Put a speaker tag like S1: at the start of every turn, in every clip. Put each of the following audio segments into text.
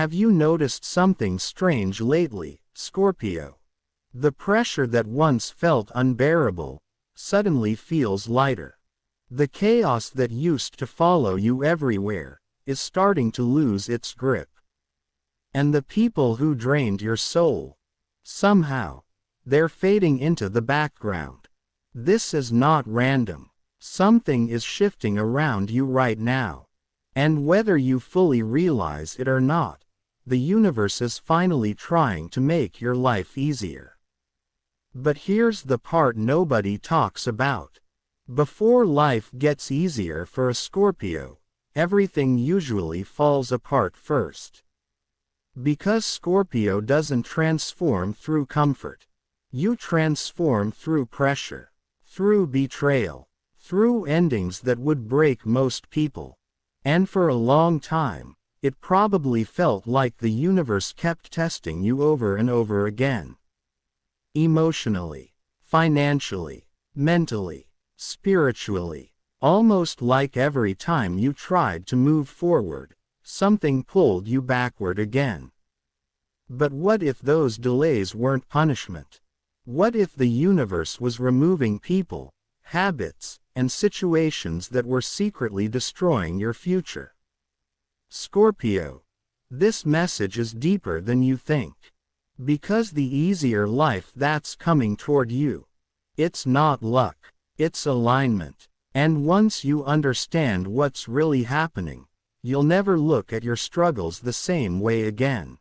S1: Have you noticed something strange lately, Scorpio? The pressure that once felt unbearable suddenly feels lighter. The chaos that used to follow you everywhere is starting to lose its grip. And the people who drained your soul, somehow, they're fading into the background. This is not random. Something is shifting around you right now. And whether you fully realize it or not, the universe is finally trying to make your life easier. But here's the part nobody talks about. Before life gets easier for a Scorpio, everything usually falls apart first. Because Scorpio doesn't transform through comfort. You transform through pressure, through betrayal, through endings that would break most people. And for a long time, it probably felt like the universe kept testing you over and over again. Emotionally, financially, mentally, spiritually, almost like every time you tried to move forward, something pulled you backward again. But what if those delays weren't punishment? What if the universe was removing people, habits, and situations that were secretly destroying your future? Scorpio, this message is deeper than you think. Because the easier life that's coming toward you, it's not luck, it's alignment. And once you understand what's really happening, you'll never look at your struggles the same way again.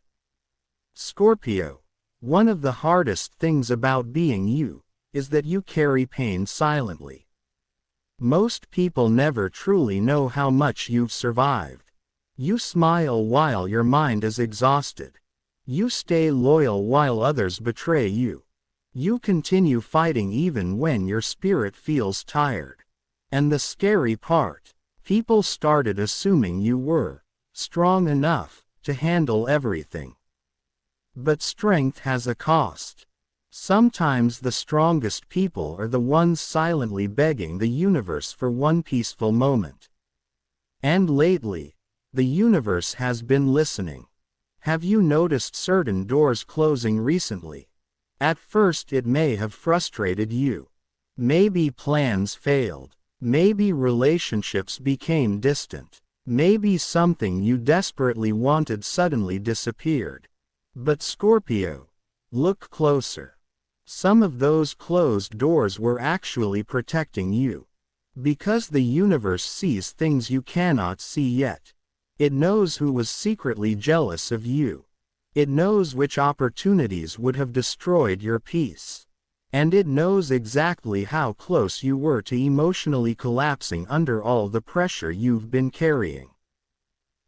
S1: Scorpio, one of the hardest things about being you is that you carry pain silently. Most people never truly know how much you've survived. You smile while your mind is exhausted. You stay loyal while others betray you. You continue fighting even when your spirit feels tired. And the scary part, people started assuming you were strong enough to handle everything. But strength has a cost. Sometimes the strongest people are the ones silently begging the universe for one peaceful moment. And lately, the universe has been listening. Have you noticed certain doors closing recently? At first it may have frustrated you. Maybe plans failed. Maybe relationships became distant. Maybe something you desperately wanted suddenly disappeared. But Scorpio, look closer. Some of those closed doors were actually protecting you. Because the universe sees things you cannot see yet. It knows who was secretly jealous of you. It knows which opportunities would have destroyed your peace. And it knows exactly how close you were to emotionally collapsing under all the pressure you've been carrying.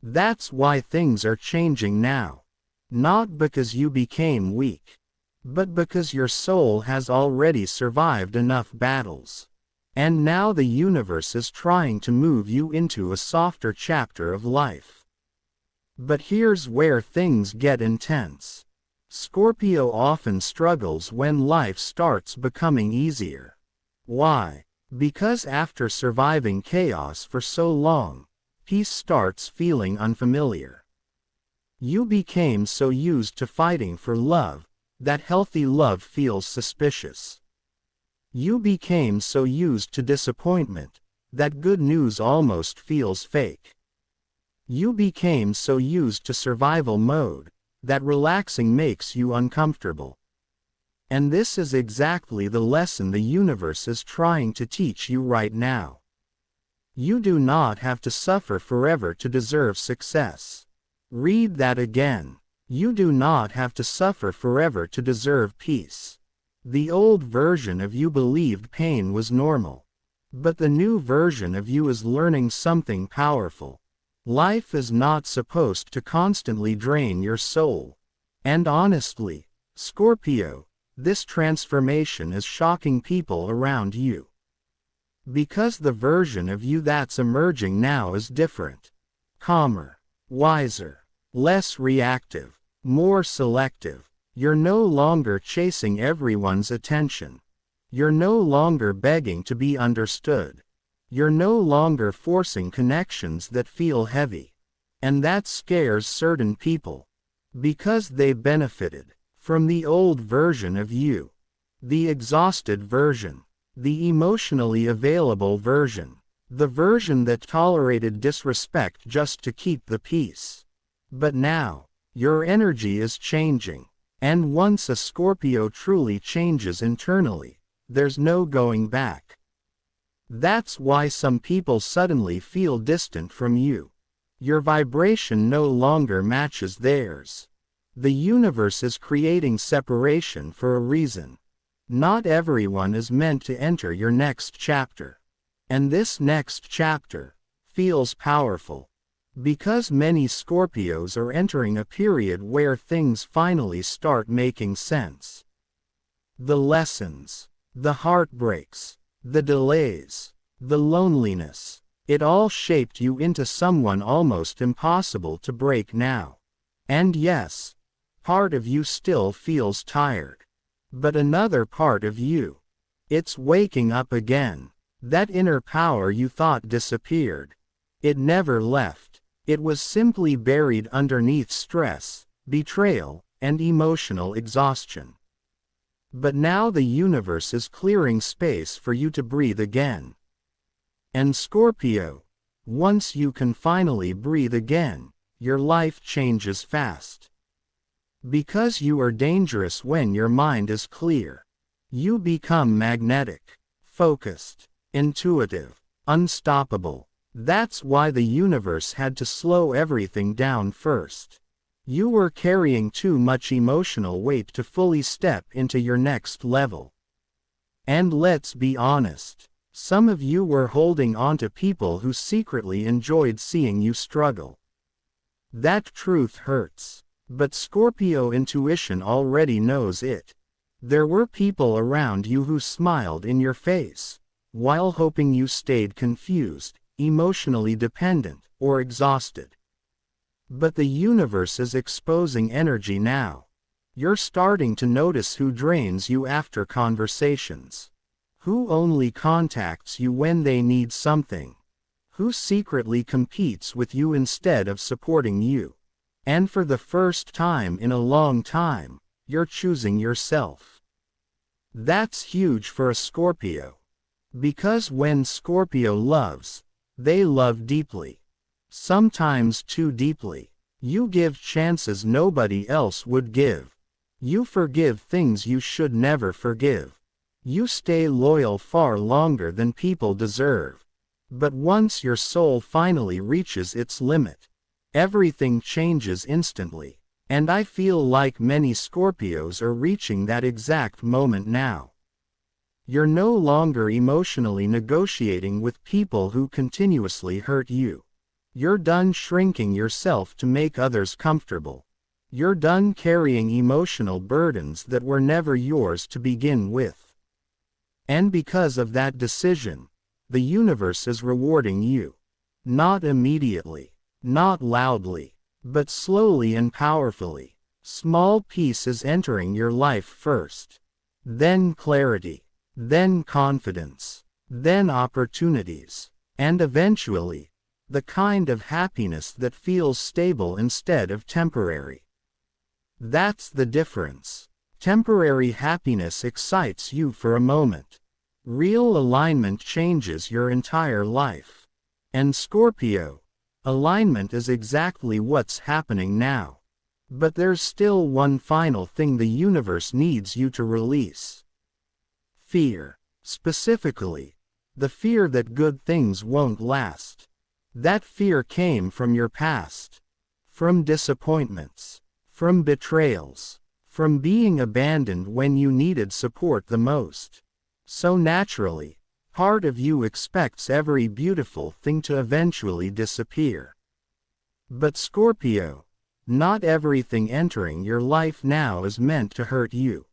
S1: That's why things are changing now. Not because you became weak, but because your soul has already survived enough battles. And now the universe is trying to move you into a softer chapter of life. But here's where things get intense. Scorpio often struggles when life starts becoming easier. Why? Because after surviving chaos for so long, peace starts feeling unfamiliar. You became so used to fighting for love, that healthy love feels suspicious. You became so used to disappointment, that good news almost feels fake. You became so used to survival mode, that relaxing makes you uncomfortable. And this is exactly the lesson the universe is trying to teach you right now. You do not have to suffer forever to deserve success. Read that again. You do not have to suffer forever to deserve peace. The old version of you believed pain was normal. But the new version of you is learning something powerful. Life is not supposed to constantly drain your soul. And honestly, Scorpio, this transformation is shocking people around you. Because the version of you that's emerging now is different. Calmer, wiser, less reactive, more selective. You're no longer chasing everyone's attention. You're no longer begging to be understood. You're no longer forcing connections that feel heavy. And that scares certain people. Because they benefited from the old version of you. The exhausted version. The emotionally available version. The version that tolerated disrespect just to keep the peace. But now, your energy is changing. And once a Scorpio truly changes internally, there's no going back. That's why some people suddenly feel distant from you. Your vibration no longer matches theirs. The universe is creating separation for a reason. Not everyone is meant to enter your next chapter. And this next chapter feels powerful. Because many Scorpios are entering a period where things finally start making sense. The lessons, the heartbreaks, the delays, the loneliness, it all shaped you into someone almost impossible to break now. And yes, part of you still feels tired. But another part of you, it's waking up again. That inner power you thought disappeared. It never left. It was simply buried underneath stress, betrayal, and emotional exhaustion. But now the universe is clearing space for you to breathe again. And Scorpio, once you can finally breathe again, your life changes fast. Because you are dangerous when your mind is clear. You become magnetic, focused, intuitive, unstoppable. That's why the universe had to slow everything down first. You were carrying too much emotional weight to fully step into your next level. And let's be honest, some of you were holding on to people who secretly enjoyed seeing you struggle. That truth hurts, but Scorpio intuition already knows it. There were people around you who smiled in your face, while hoping you stayed confused, emotionally dependent, or exhausted. But the universe is exposing energy now. You're starting to notice who drains you after conversations. Who only contacts you when they need something. Who secretly competes with you instead of supporting you. And for the first time in a long time, you're choosing yourself. That's huge for a Scorpio. Because when Scorpio loves, they love deeply. Sometimes too deeply. You give chances nobody else would give. You forgive things you should never forgive. You stay loyal far longer than people deserve. But once your soul finally reaches its limit, everything changes instantly. And I feel like many Scorpios are reaching that exact moment now. You're no longer emotionally negotiating with people who continuously hurt you. You're done shrinking yourself to make others comfortable. You're done carrying emotional burdens that were never yours to begin with. And because of that decision, the universe is rewarding you. Not immediately, not loudly, but slowly and powerfully. Small pieces entering your life first. Then clarity. Then confidence. Then opportunities. And eventually, the kind of happiness that feels stable instead of temporary. That's the difference. Temporary happiness excites you for a moment. Real alignment changes your entire life. And Scorpio, alignment is exactly what's happening now. But there's still one final thing the universe needs you to release. Fear. Specifically, the fear that good things won't last. That fear came from your past. From disappointments. From betrayals. From being abandoned when you needed support the most. So naturally, part of you expects every beautiful thing to eventually disappear. But Scorpio, not everything entering your life now is meant to hurt you.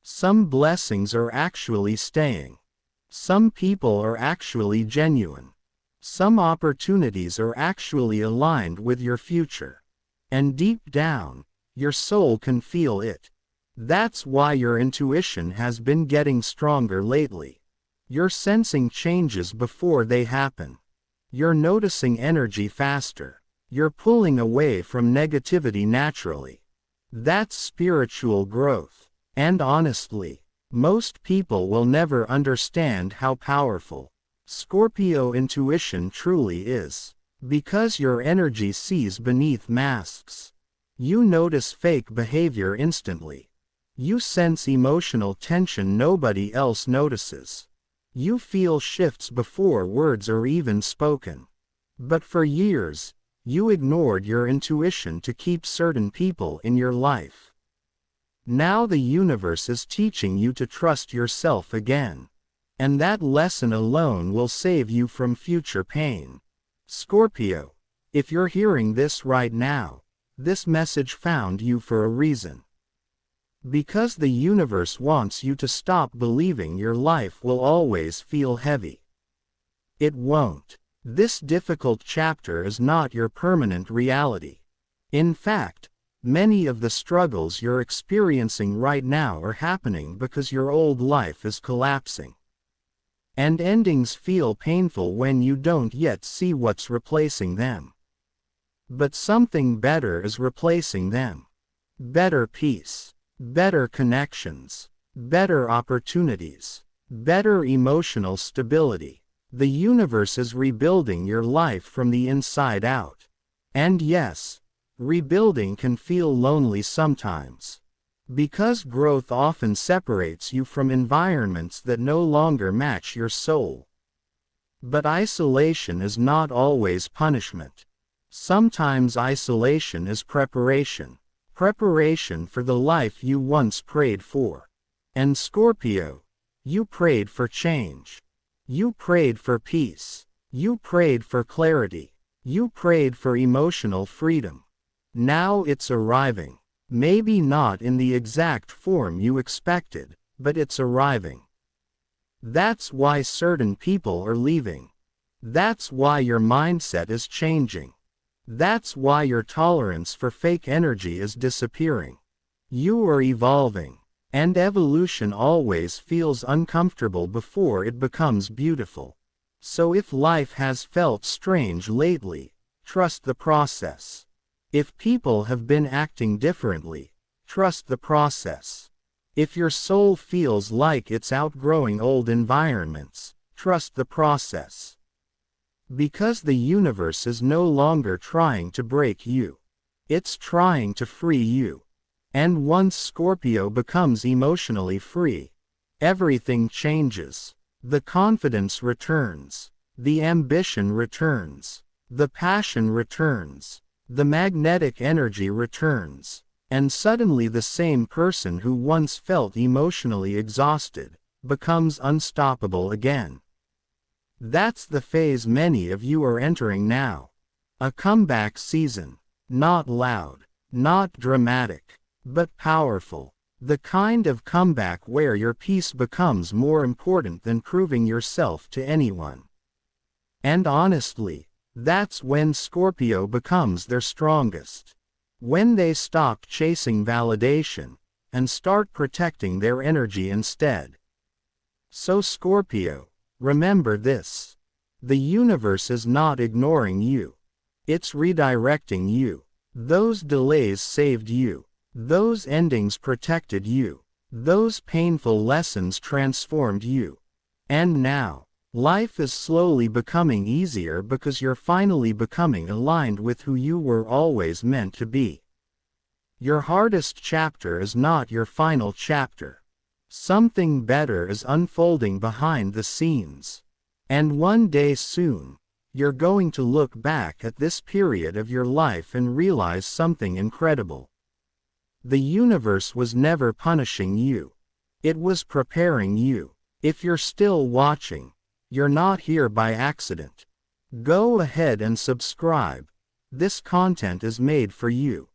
S1: Some blessings are actually staying. Some people are actually genuine. Some opportunities are actually aligned with your future. And deep down, your soul can feel it. That's why your intuition has been getting stronger lately. You're sensing changes before they happen. You're noticing energy faster. You're pulling away from negativity naturally. That's spiritual growth. And honestly, most people will never understand how powerful Scorpio intuition truly is. Because your energy sees beneath masks. You notice fake behavior instantly. You sense emotional tension nobody else notices. You feel shifts before words are even spoken. But for years, you ignored your intuition to keep certain people in your life. Now the universe is teaching you to trust yourself again. And that lesson alone will save you from future pain. Scorpio, if you're hearing this right now, this message found you for a reason. Because the universe wants you to stop believing your life will always feel heavy. It won't. This difficult chapter is not your permanent reality. In fact, many of the struggles you're experiencing right now are happening because your old life is collapsing. And endings feel painful when you don't yet see what's replacing them. But something better is replacing them. Better peace, better connections, better opportunities, better emotional stability. The universe is rebuilding your life from the inside out. And yes, rebuilding can feel lonely sometimes. Because growth often separates you from environments that no longer match your soul. But isolation is not always punishment. Sometimes isolation is preparation. Preparation for the life you once prayed for. And Scorpio, you prayed for change. You prayed for peace. You prayed for clarity. You prayed for emotional freedom. Now it's arriving. Maybe not in the exact form you expected, but it's arriving. That's why certain people are leaving. That's why your mindset is changing. That's why your tolerance for fake energy is disappearing. You are evolving, and evolution always feels uncomfortable before it becomes beautiful. So if life has felt strange lately, trust the process. If people have been acting differently, trust the process. If your soul feels like it's outgrowing old environments, trust the process. Because the universe is no longer trying to break you. It's trying to free you. And once Scorpio becomes emotionally free, everything changes. The confidence returns. The ambition returns. The passion returns. The magnetic energy returns, and suddenly the same person who once felt emotionally exhausted becomes unstoppable again. That's the phase many of you are entering now. A comeback season. Not loud, not dramatic, but powerful. The kind of comeback where your peace becomes more important than proving yourself to anyone. And honestly, that's when Scorpio becomes their strongest. When they stop chasing validation, and start protecting their energy instead. So Scorpio, remember this. The universe is not ignoring you. It's redirecting you. Those delays saved you. Those endings protected you. Those painful lessons transformed you. And now, life is slowly becoming easier because you're finally becoming aligned with who you were always meant to be. Your hardest chapter is not your final chapter. Something better is unfolding behind the scenes. And one day soon, you're going to look back at this period of your life and realize something incredible. The universe was never punishing you. It was preparing you. If you're still watching, you're not here by accident. Go ahead and subscribe. This content is made for you.